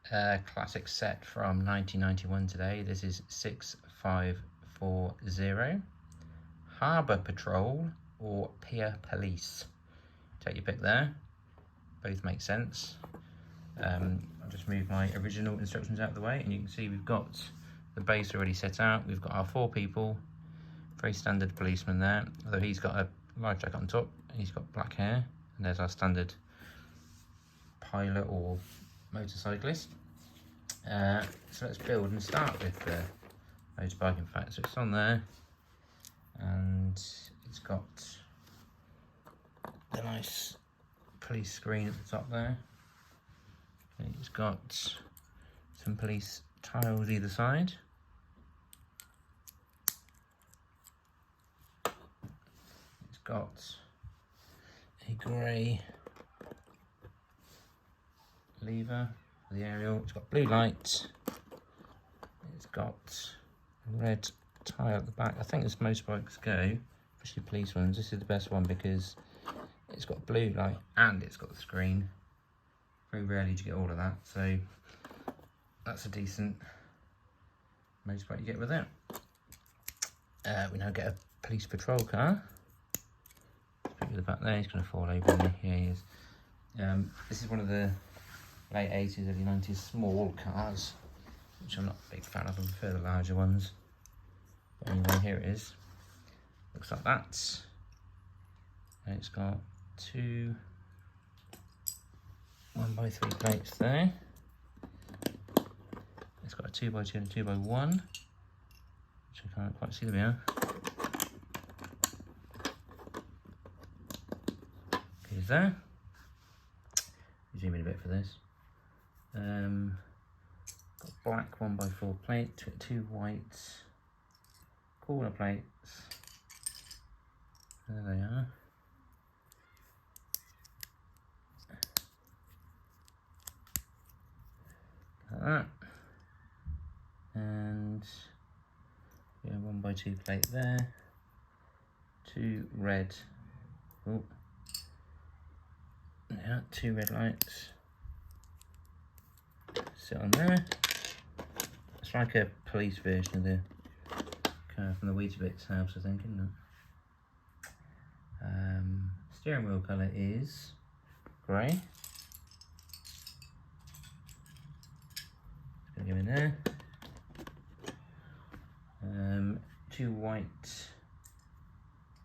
classic set from 1991 today. This is 6540. Harbour Patrol or Pier Police. Take your pick there. Both make sense. I'll just move my original instructions out of the way, and you can see we've got the base already set out. We've got our 4 people, very standard policeman there, although he's got a life jacket on top and he's got black hair, and there's our standard pilot or motorcyclist. So let's build and start with the motorbike. In fact, so it's on there, and it's got the nice police screen at the top there. It's got some police tiles either side. It's got a grey lever for the aerial. It's got blue lights. It's got a red tile at the back. I think as motorbikes go, especially police ones, this is the best one because it's got blue light and it's got the screen. Very rarely do you get all of that, so that's a decent motorbike you get with it. We now get a police patrol car. Let's put it at the back there. He's going to fall over me. Here he is. This is one of the late 80s, early 90s small cars, which I'm not a big fan of. I prefer the larger ones. But anyway, here it is. Looks like that. And it's got 2 1x3 plates there. It's got a 2x2 and a 2x1, which I can't quite see. There we are. Here's there. Zoom in a bit for this. Got black 1x4 plate, 2 white corner plates. There they are. Like that. And yeah, 1x2 plate there. 2 red. Oh. Yeah, 2 red lights. Sit on there. It's like a police version of the car from the Weetabix house, I think, isn't it? Steering wheel colour is grey. It's going to go in there. 2 white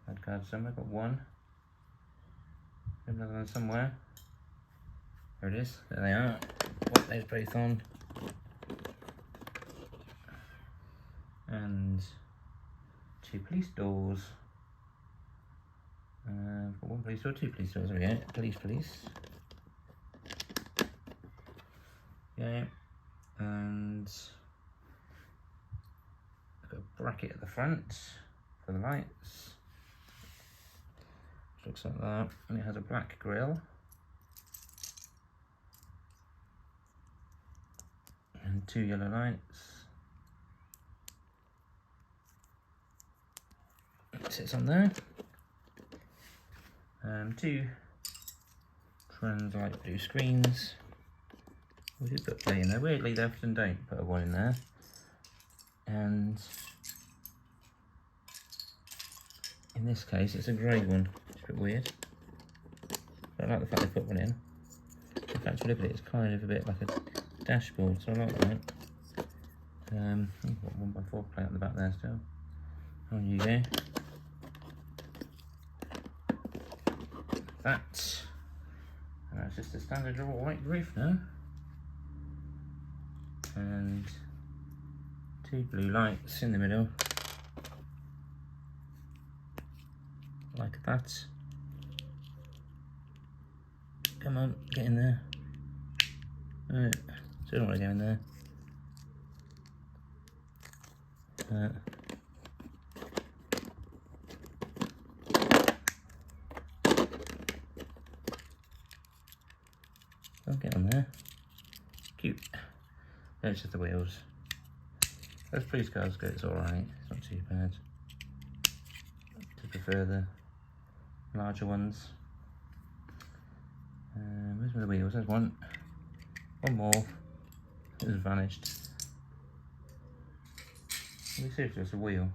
red cards somewhere. Got 1. Another one somewhere. There it is. There they are. Put those both on. And 2 police doors. Got 1 police door, 2 police doors. There we go. Police. Yeah. And I've got a bracket at the front for the lights. Looks like that, and it has a black grille and 2 yellow lights. It sits on there. 2 trans light blue screens. We did put play in there. Weirdly, they often don't put a 1 in there. And in this case, it's a grey one. It's a bit weird. But I like the fact they put 1 in. In fact, if you look at it, it's kind of a bit like a dashboard, so I like that. I've got 1x4 plate on the back there still. On you go. That. And that's just a standard white roof now. And 2 blue lights in the middle. Like that. Come on, get in there. Alright, so I don't want to go in there. I'll get on there. Cute. There's just the wheels. Those police cars go, it's alright, it's not too bad. I prefer the larger ones. Where's the wheels? There's one more. It has vanished. Let me see if there's a wheel.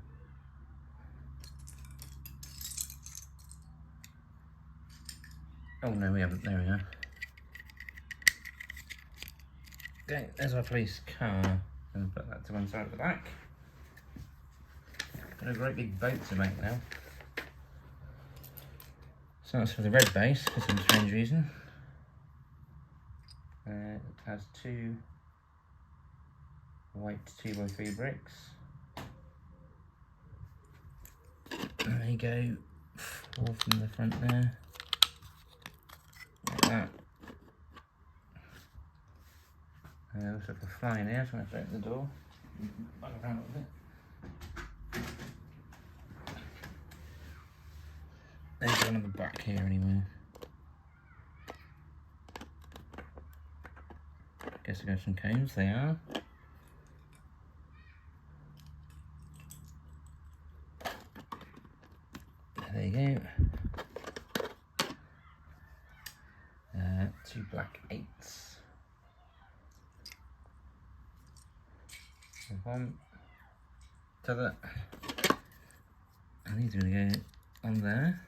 Oh no, we haven't. There we are. Okay, there's our police car. And put that to one side at the back. Got a great big boat to make now. So that's for the red base for some strange reason. It has 2 white 2x3 bricks. And there you go, 4 from the front there. Like that. Looks like a fly in here, so I'm going to open the door. Bang around a little bit. There's one on the back here anyway. Guess I got some cones, they are. There you go. 2 black 8s. One, t'other. And these are going to go on there.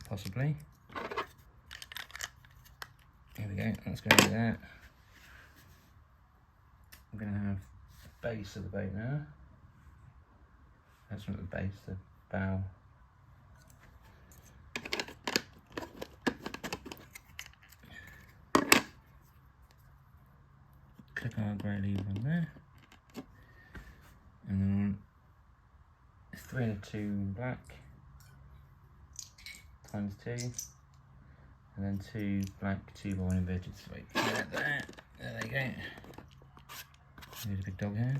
Possibly. Here we go, that's going to be that. I'm going to have the base of the boat now. That's not the base, the bow. Click our grey lever on there. And then 3 and a 2 in black. Times 2. And then 2 black 2x1 inverted straight. There they go. There's a big dog here.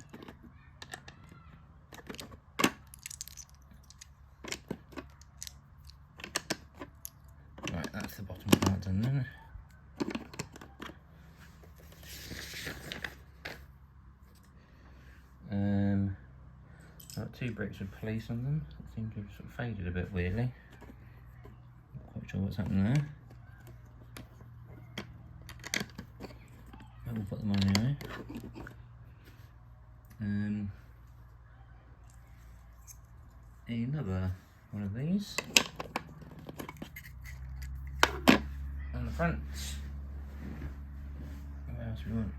Right, that's the bottom part done then. Got 2 bricks with police on them. They seem to have sort of faded a bit weirdly. Not quite sure what's happened there. But we'll put them on anyway. Another one of these on the front. What else we want?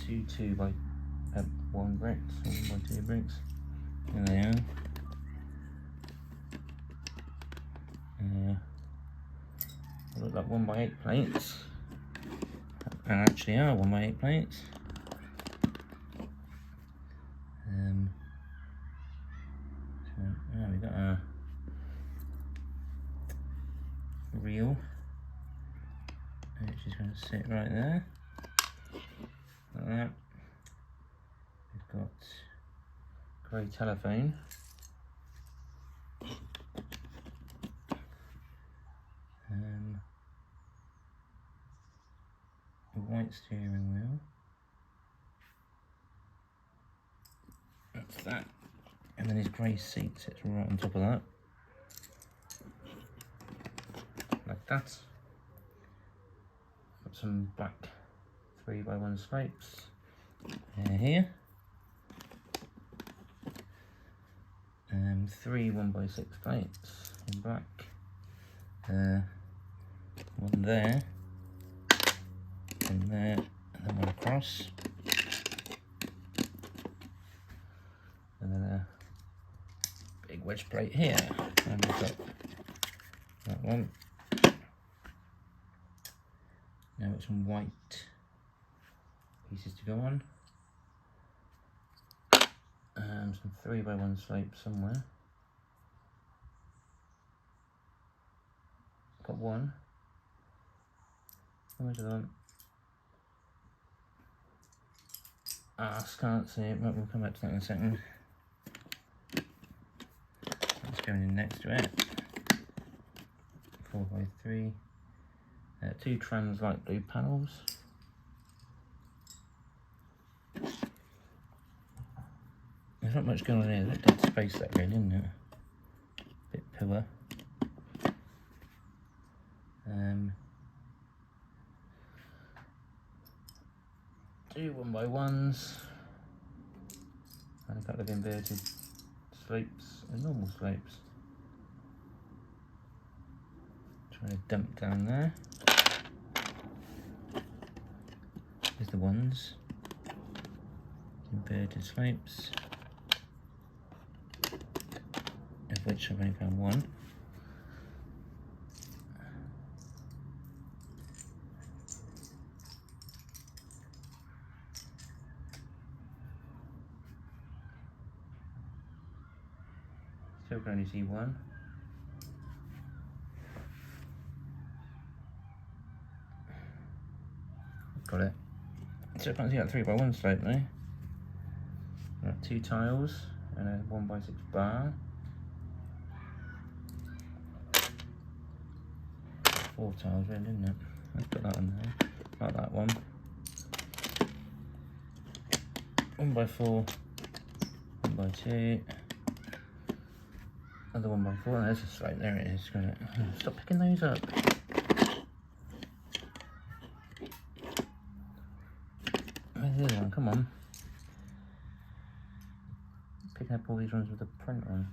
2 2x1 bricks, 1x2 bricks. There they are. They look like 1x8 plates. And actually are 1x8 plates. We've got our reel, which is going to sit right there, like that. We've got grey telephone, a white steering wheel. That's that. And then his grey seat sits right on top of that. Like that. Got some black 3x1 slopes here. 3 1x6 plates in black. One there. One there. And then one across. And then a big wedge plate here, and we've got that one. Now it's some white pieces to go on. Some 3x1 slopes somewhere. Got one. Where's the other one? I can't see it, but we'll come back to that in a second. That's going in next to it. 4x3. 2 trans light blue panels. There's not much going on here. There's dead space that really, isn't it? Bit poor. 2 1x1s and a couple of inverted slopes and normal slopes. Trying to dump down there. Here's the ones, inverted slopes, of which I've only found one. Still can only see one. Got it. So I can't see that 3x1 slope now. Got 2 tiles and a 1x6 bar. 4 tiles really, isn't it? Let's put that on there. Like that one. 1x4, 1x2. Another 1x4. There's a slope. There it is. Got it. Stop picking those up. Where's the other one? Come on. Picking up all these ones with the print on.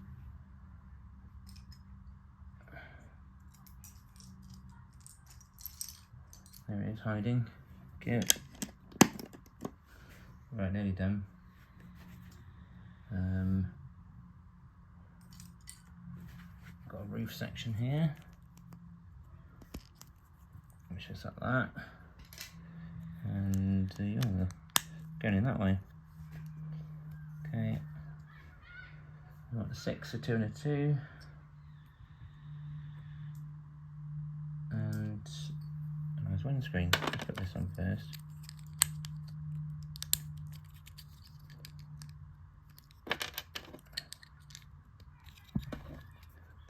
There it is, hiding. Good. Right, nearly done. Got a roof section here. Which is like that. And going in that way. Okay. We've got a 6, a 2 and a 2. And a nice windscreen. Let's put this on first.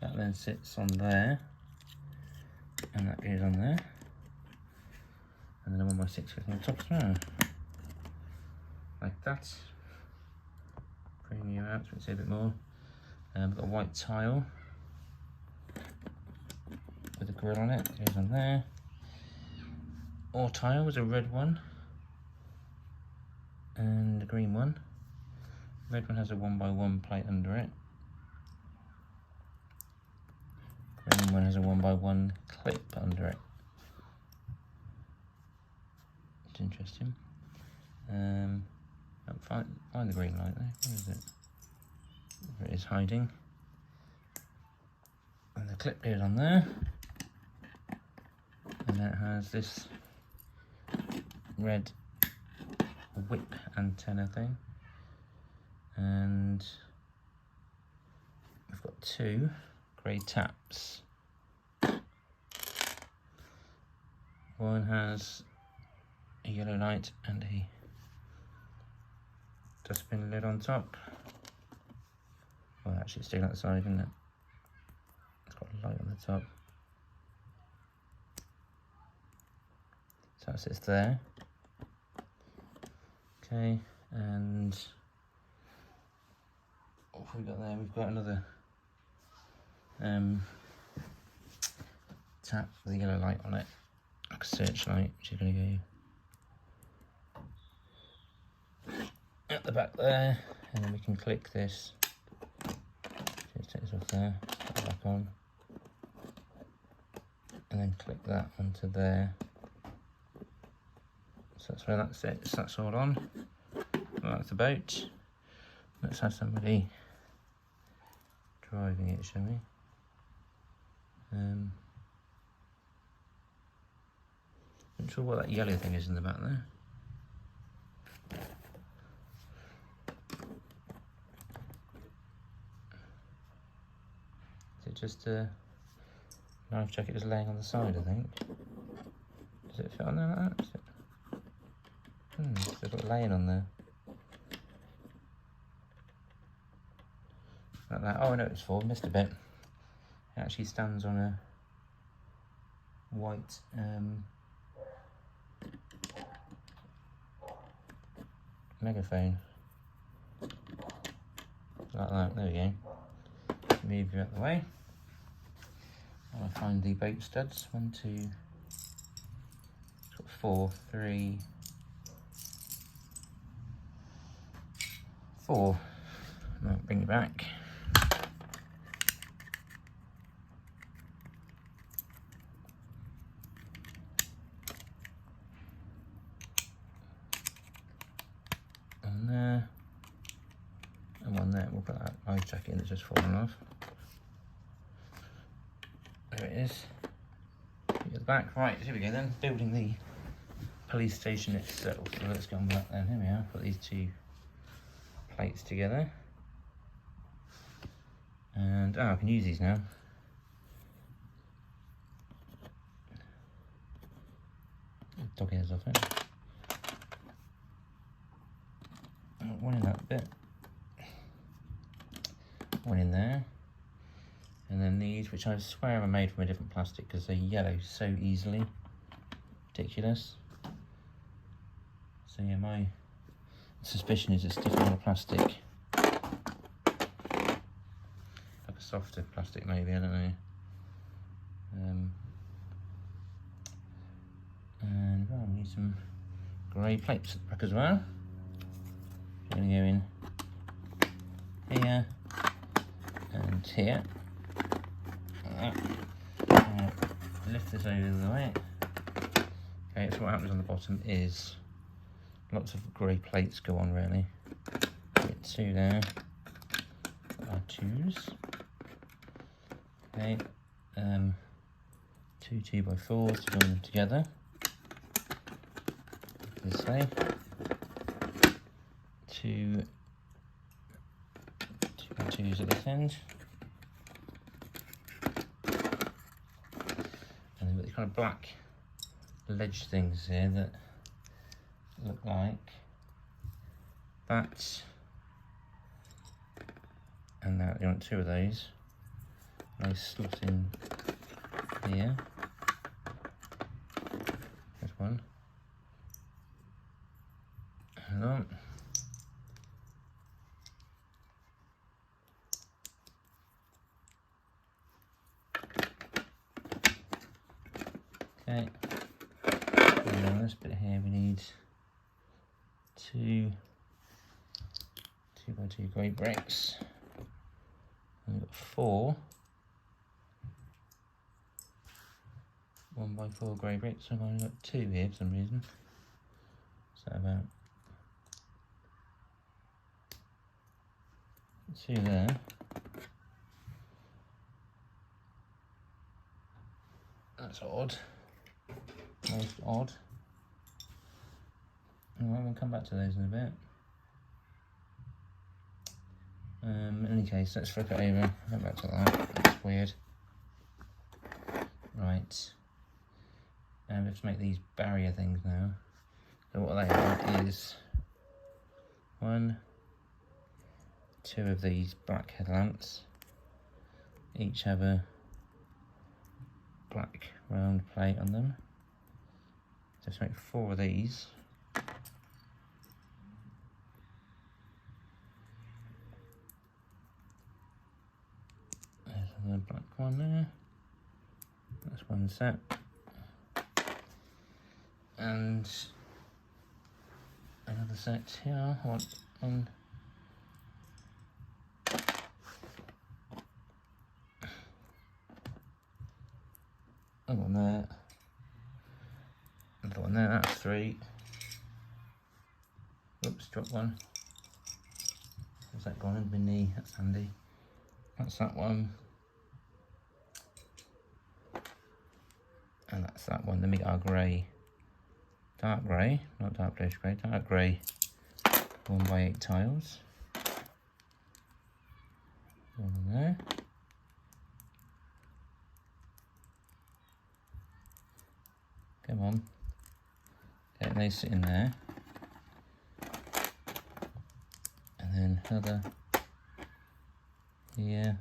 That then sits on there. And that goes on there. And then a 1x6 goes on the top as well. Like that. Bring you out so we can see a bit more. We've got a white tile with a grill on it. It goes on there. All tiles, a red one and a green one. Red one has a 1x1 plate under it. Green one has a 1x1 clip under it. It's interesting. Find the green light there. Where is it? There it is, hiding. And the clip goes on there. And then it has this red whip antenna thing. And we've got 2 grey taps. One has a yellow light and a dustbin lid on top. Well, actually it's still outside, isn't it? It's got a light on the top. So that sits there. Okay, and what have we got there? We've got another tap with a yellow light on it, like a searchlight, which is going to go at the back there, and then we can click this. Just take this off there, put it back on, and then click that onto there. So that's where that sits. That's all on. Well, that's the boat. Let's have somebody driving it, shall we? Not sure what that yellow thing is in the back there. Is it just a life jacket just laying on the side, I think? Does it fit on there like that? Is it? It's got laying on there. Like that. Oh, I know what it's for. Missed a bit. It actually stands on a white megaphone. Like that. There we go. Move you out of the way. I'll find the boat studs. 1, 2, 4, 3, 4. I'll bring it back. And there. And one there. We'll put that life jacket in that's just fallen off. There it is. At the back. Right, here we go then. Building the police station itself. So let's go on back then. Here we are. Put these 2 plates together. And I can use these now. Dog ears off it. One in that bit. One in there. And then these, which I swear are made from a different plastic because they yellow so easily. Ridiculous. So yeah, my suspicion is it's different on the plastic. Like a softer plastic maybe, I don't know. And well, we need some grey plates at the back as well. I'm going to go in here and here. Lift this over the way. Okay, so what happens on the bottom is lots of grey plates go on really. Get 2 there. Our 2s. Okay, 2 2x4s to join them together. This way. 2 2x2s at this end. And then we've got these kind of black ledge things here that look like that. And now you want 2 of those. Nice slot in here. There's one. Hang on. Okay. And then this bit here we need 2 2x2 grey bricks. And we've got 4 1x4 grey bricks. I've only got 2 here for some reason. So about 2 there. That's odd. Most odd. Alright, we'll come back to those in a bit. In any case, let's flip it over. Come back to that. That's weird. Right. And we have to make these barrier things now. So what they are is 1, 2 of these black headlamps. Each have a black round plate on them. So let's make 4 of these. There's another black one there. That's one set. And another set here. I want one. Another one there. Another one there, that's 3. Oops, dropped one. Where's that gone? In my knee, that's handy. That's that one. And that's that one. Then we got our grey. Dark grey, not dark bluish grey, dark grey 1x8 tiles. One in there. Come on. Okay, they sit in there. And then another here.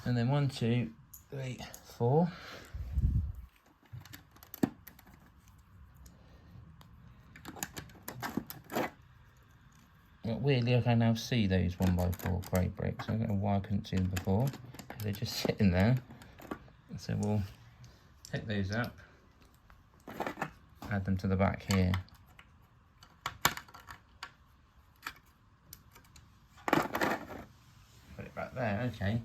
And then 1, 2, 3, 4. But weirdly, I can now see those 1x4 grey bricks. I don't know why I couldn't see them before. They're just sitting there. So we'll pick those up, add them to the back here. Put it back there, okay.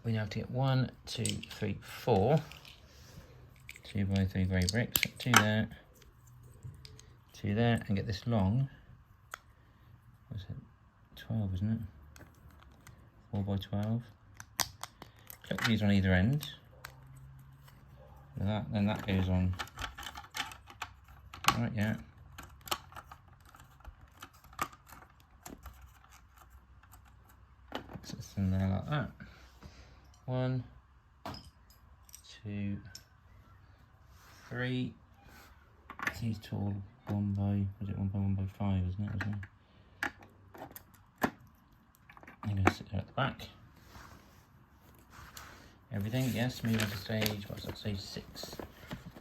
We now have to get 1, 2, 3, 4 2x3 grey bricks, 2 there, 2 there, and get this long. What's it? 12, isn't it? 4x12. Clip these on either end. Like that, then that goes on. Right, yeah. Sits in there like that. 1, 2, 3. He's tall. 1 by 1 by 5, isn't it? I'm going to sit there at the back. Everything, yes. Move on to stage. What's that? Stage 6.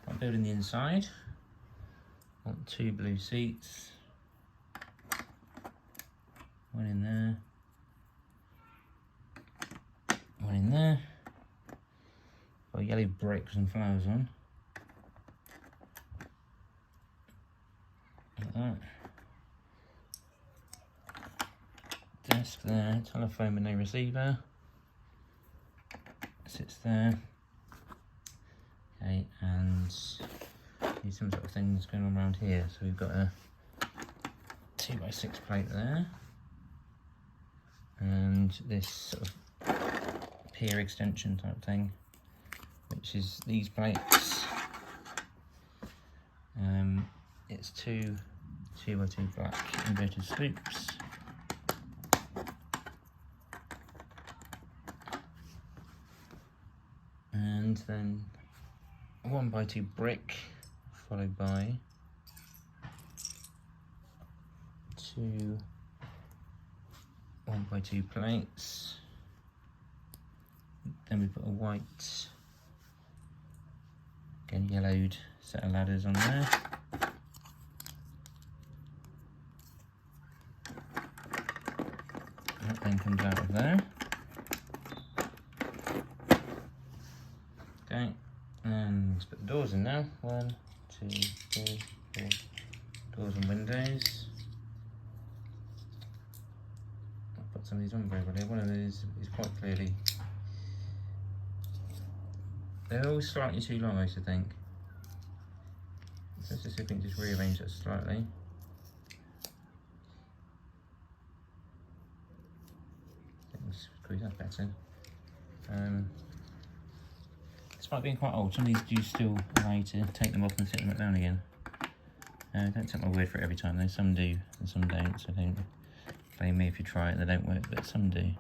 I'm building the inside. I want 2 blue seats. 1 in there. 1 in there. Got yellow bricks and flowers on. Like that. Desk there, telephone with no receiver. Sits there. Okay, and need some sort of things going on around here. So we've got a 2x6 plate there. And this sort of pier extension type thing, which is these plates. It's 2 2x2 black inverted scoops. And then a 1x2 brick, followed by 2 1x2 plates. Then we put a white, again yellowed set of ladders on there. That then comes out of there. Okay, and let's put the doors in now. 1, 2, 3, 4 doors and windows. I'll put some of these on very well. One of these is quite clearly. They're all slightly too long, I used to think. So let's just see if we can just rearrange that slightly. Squeeze that better. Despite being quite old, some of these do still allow you to take them off and sit them back down again. Don't take my word for it every time though, some do and some don't, so don't blame me if you try it, they don't work, but some do.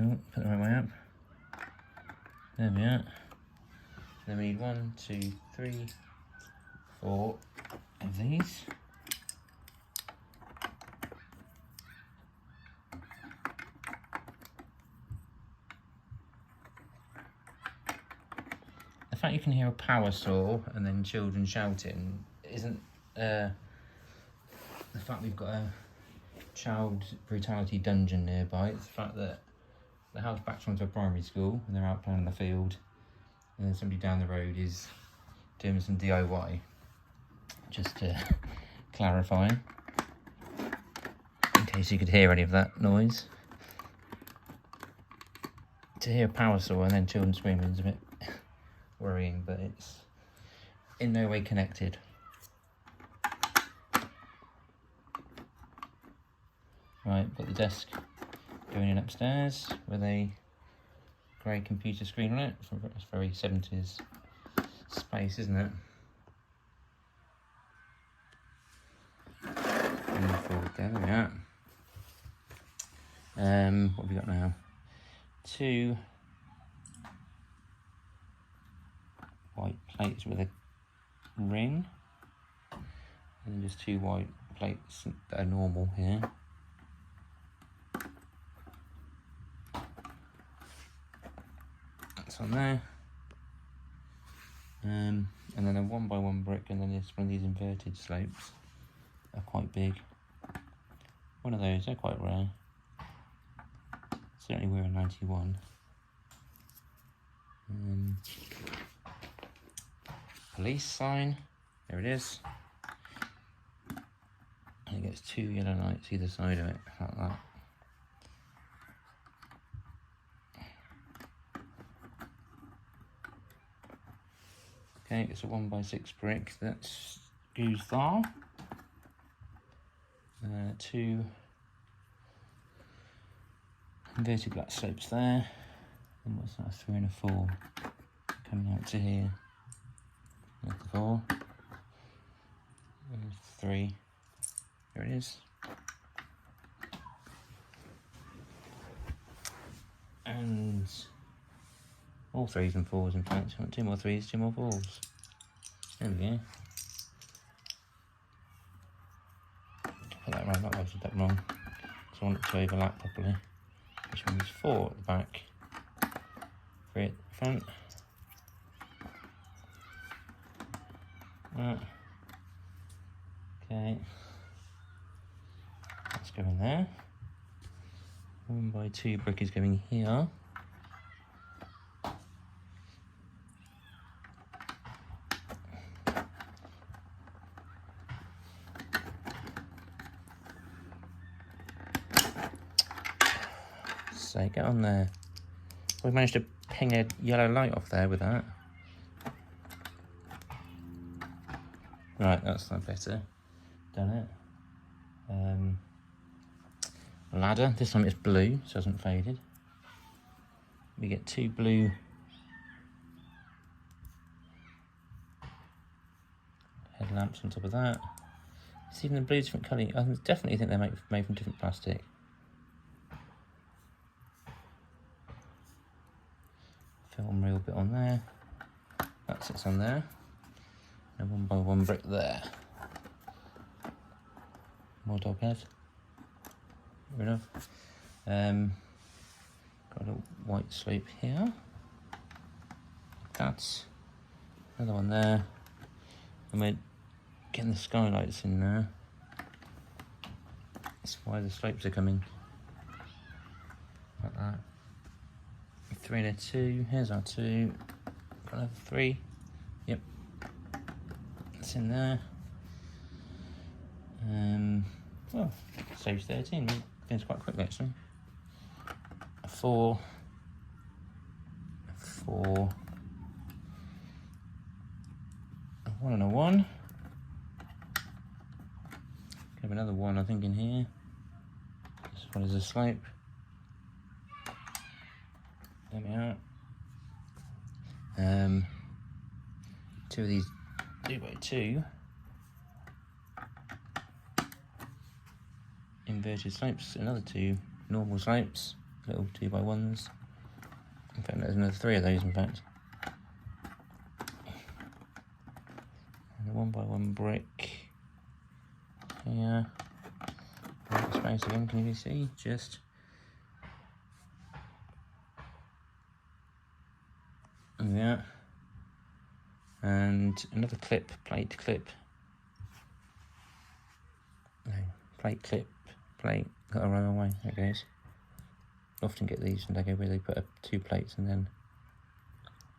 Oh, put the right way up. There we are. Then we need 1, 2, 3, 4 of these. The fact you can hear a power saw and then children shouting isn't the fact we've got a child brutality dungeon nearby. It's the fact that the house backs onto a primary school and they're out playing in the field, and then somebody down the road is doing some DIY. Just to clarify, in case you could hear any of that noise. To hear a power saw and then children screaming is a bit worrying, but it's in no way connected. Right, got the desk going in upstairs with a grey computer screen on it. It's very 70s space, isn't it? Move forward there, we are. What have we got now? 2 white plates with a ring, and just 2 white plates that are normal here. That's on there. And then a 1x1 brick, and then there's one of these inverted slopes. Are quite big. one of those. They're quite rare. Certainly we're a 91. Police sign. There it is. And it gets 2 yellow lights either side of it, like that. Okay, it's a 1x6 brick. That's goes there. 2 inverted black slopes there. And what's that? 3 and a 4 coming out to here. That's the 4. There's 3. There it is. And all 3s and 4s, in fact. I want 2 more 3s, 2 more 4s. There we go. Put that around, that was a bit wrong. So I want it to overlap properly. Which one is 4 at the back, 3 at the front. Right. Okay. That's going there. 1x2 brick is going here. So get on there. We managed to ping a yellow light off there with that. Right, that's not better. Done it. Ladder. This time it's blue, so it hasn't faded. We get 2 blue headlamps on top of that. It's even the blue different colour. I definitely think they're made from different plastic. Film reel bit on there. That sits on there. And 1x1 brick there. More dog head. Fair enough. Got a white slope here. That's another one there. And we're getting the skylights in there. That's why the slopes are coming. Like that. 3 and a 2. Here's our 2. Got another 3. Yep. That's in there. Well, stage 13. It's quite quick actually. A 4. A 4. A 1 and a 1. Have another 1 I think in here. This one is a slope. There we are. 2 of these 2x2 inverted slopes, another 2 normal slopes, little 2x1s. In fact, there's another 3 of those in fact. And a 1x1 brick here. Space again, can you see? Just yeah, and another plate clip. No, plate. Got to run away. There it goes. Often get these from Lego where they put 2 plates and then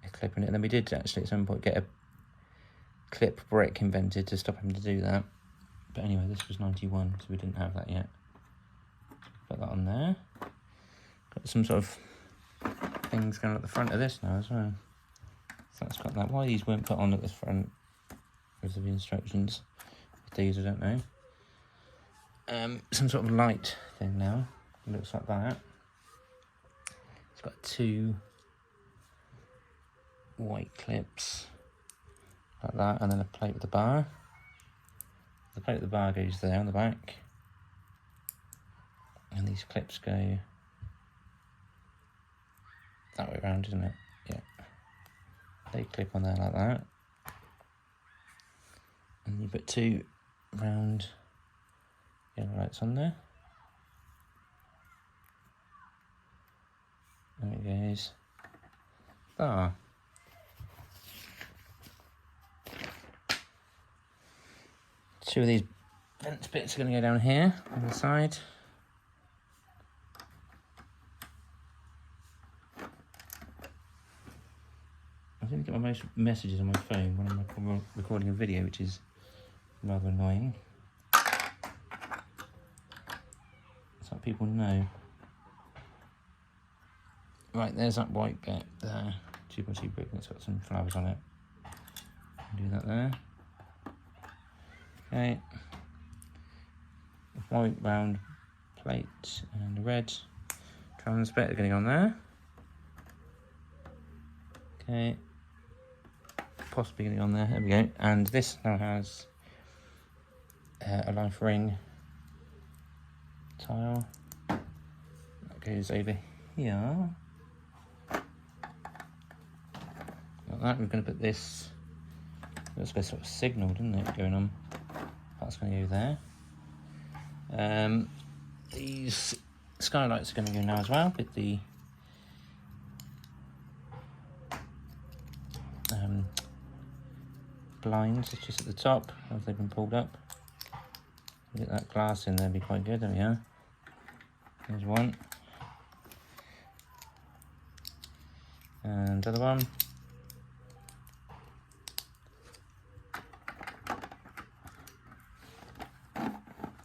a clip in it. And then we did actually at some point get a clip brick invented to stop him to do that. But anyway, this was 91, so we didn't have that yet. Put that on there. Got some sort of things going at the front of this now as well. So that's got that. Why these weren't put on at the front of the instructions with these, I don't know. Some sort of light thing now. It looks like that. It's got 2 white clips like that, and then a plate with the bar. The plate with the bar goes there on the back, and these clips go that way around, isn't it? Yeah. They clip on there like that, and you put 2 round yellow lights on there. There it goes. Ah. 2 of these vent bits are going to go down here on the side. didn't get my most messages on my phone when I'm recording a video, which is rather annoying. So people know. Right, there's that white bit there. 2x2 brick, and it's got some flowers on it. Do that there. Okay. A white round plate and a red trans bit are going on there. Okay. Possibly going on there. There we go. And this now has a life ring tile that goes over here. Like that. We're going to put this. That's got sort of signal, didn't it, going on? That's going to go there. These skylights are going to go now as well with the blinds just at the top as they've been pulled up. Get that glass in there, be quite good. There we are. There's one. And other one.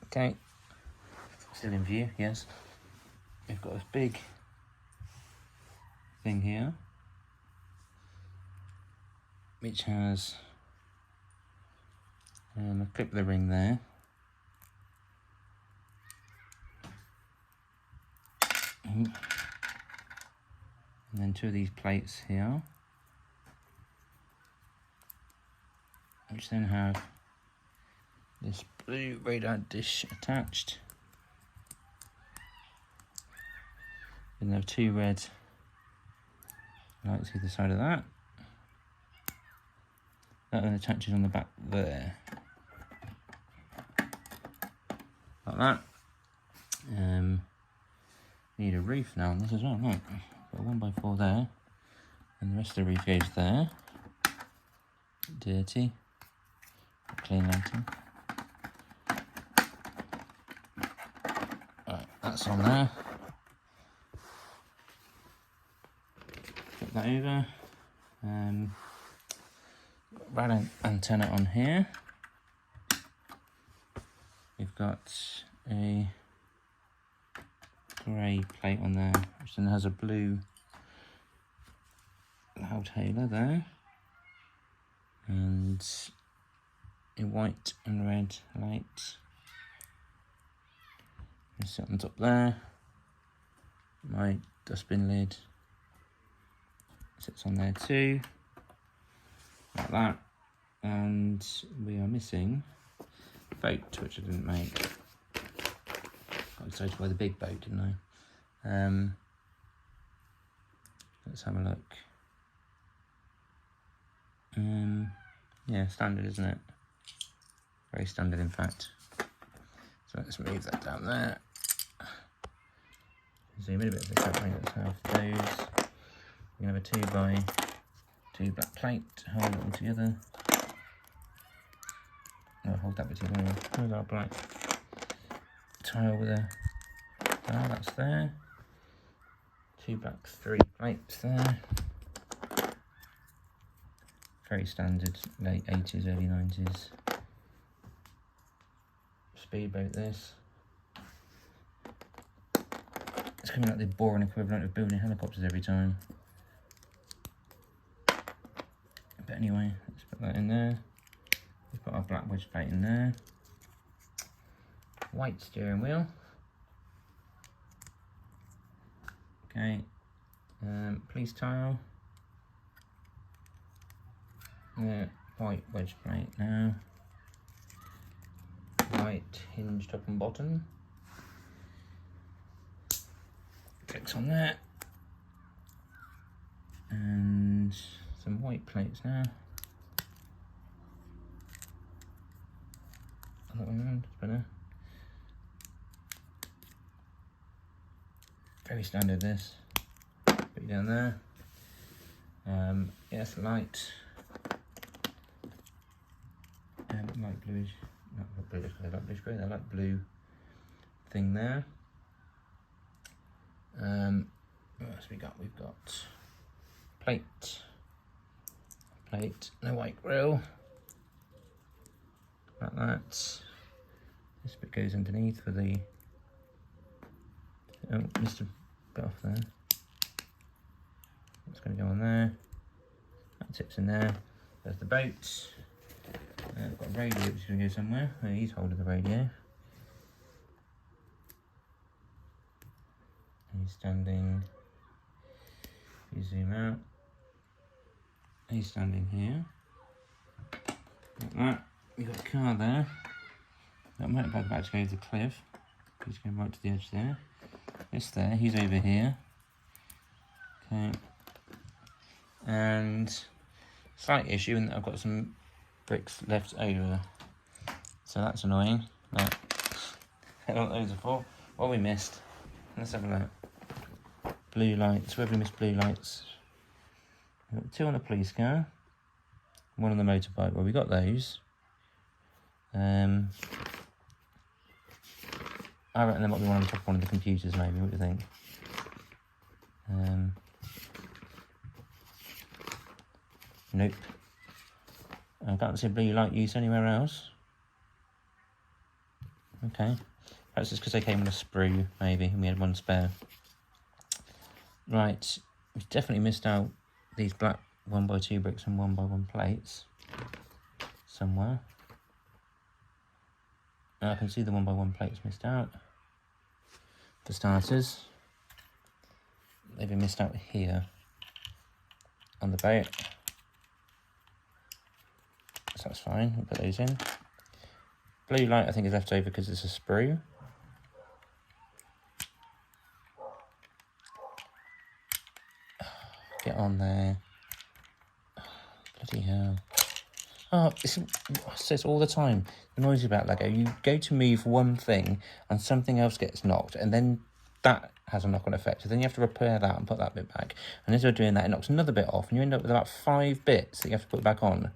Okay. Still in view, yes. We've got this big thing here, which has a clip of the ring there. And then two of these plates here, which then have this blue radar dish attached. And there are two red lights either side of that. That then attaches on the back there. Like that. Need a roof now on this as well, right? Got a 1x4 there. And the rest of the roof goes there. Dirty. Clean lighting. Right, that's on there. Flip that over. Rad antenna on here. We've got a grey plate on there, which then has a blue loud hailer there, and a white and red light. Sit on top there. My dustbin lid sits on there too, like that. And we are missing a boat, which I didn't make. Got excited by the big boat, didn't I? Let's have a look. Yeah, standard, isn't it? Very standard, in fact. So let's move that down there. Zoom in a bit of this, okay, let's have those. We're going to have a 2x2 black plate to hold it all together. No, hold that bit together. Here's our black tile with a that's there. 2x3 plates there. Very standard, late 80s, early 90s. Speedboat this. It's coming like the boring equivalent of building helicopters every time. But anyway, let's put that in there. We've got our black wedge plate in there. White steering wheel. Okay. Police tile. White wedge plate now. White hinge top and bottom. Clicks on there. And some white plates now. Other way around, it's better. Very standard this. Put you down there. Yes, light. Light bluish, not bluish grey, light bluish grey, that light blue thing there. What else we got? We've got plate plate, no white grill. Like that. This bit goes underneath for the... Oh, missed a bit off there. It's going to go on there. That tips in there. There's the boat. I've got a radio which is going to go somewhere. Oh, he's holding the radio. He's standing... If you zoom out. He's standing here. Like that. You've got a car there. That motorbike about to go over the cliff. He's going right to the edge there. This there, he's over here. Okay. And slight issue in that I've got some bricks left over. So that's annoying. But I don't know what those are for. What we missed. Let's have a look. Blue lights. Where have we missed blue lights? We've got 2 on a police car. 1 on the motorbike. Well, we got those. I reckon there might be one on the top of one of the computers, maybe. What do you think? Nope. I can't see a blue light use anywhere else. Okay. Perhaps it's because they came on a sprue, maybe, and we had 1 spare. Right. We've definitely missed out these black 1x2 bricks and 1x1 plates. Somewhere. And I can see the 1x1 plates missed out. For starters, they've been missed out here on the boat. So that's fine, we'll put those in. Blue light I think is left over because it's a sprue. Get on there. Bloody hell. Oh, I say this all the time. The noise about Lego. You go to move one thing and something else gets knocked, and then that has a knock-on effect. So then you have to repair that and put that bit back. And as you're doing that, it knocks another bit off, and you end up with about 5 bits that you have to put back on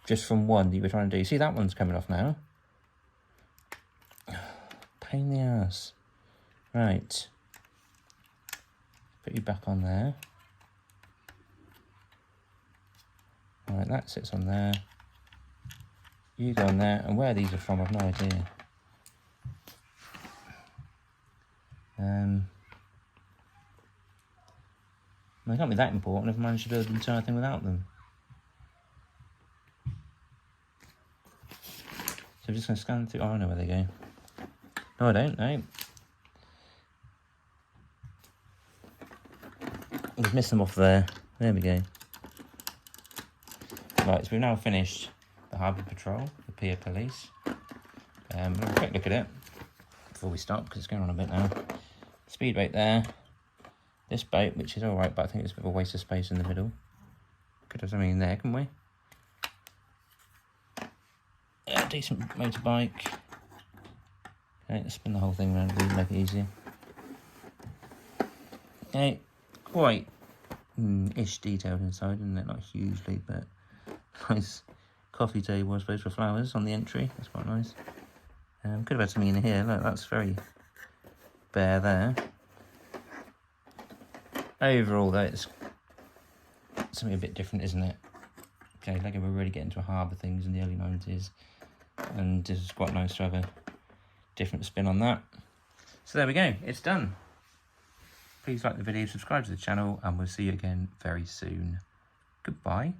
just from one that you were trying to do. See, that one's coming off now. Pain in the ass. Right. Put you back on there. Right, that sits on there. You go on there, and where these are from, I've no idea. They can't be that important if I managed to build the entire thing without them. So I'm just going to scan through. Oh, I know where they go. No, I don't. No. Just missed them off there. There we go. Right, so we've now finished the Harbour Patrol, the Pier Police. We'll have a quick look at it before we stop because it's going on a bit now. Speed rate there. This boat, which is alright, but I think it's a bit of a waste of space in the middle. Could have something in there, couldn't we? Yeah, decent motorbike. Okay, let's spin the whole thing around, really make it easier. Okay, quite ish detailed inside, isn't it? Not hugely, but nice coffee table, I suppose, for flowers on the entry. That's quite nice. Could have had something in here. Look, that's very bare there. Overall, though, it's something a bit different, isn't it? Okay, Lego were really getting into harbour things in the early 90s, and this is quite nice to have a different spin on that. So there we go, it's done. Please like the video, subscribe to the channel, and we'll see you again very soon. Goodbye.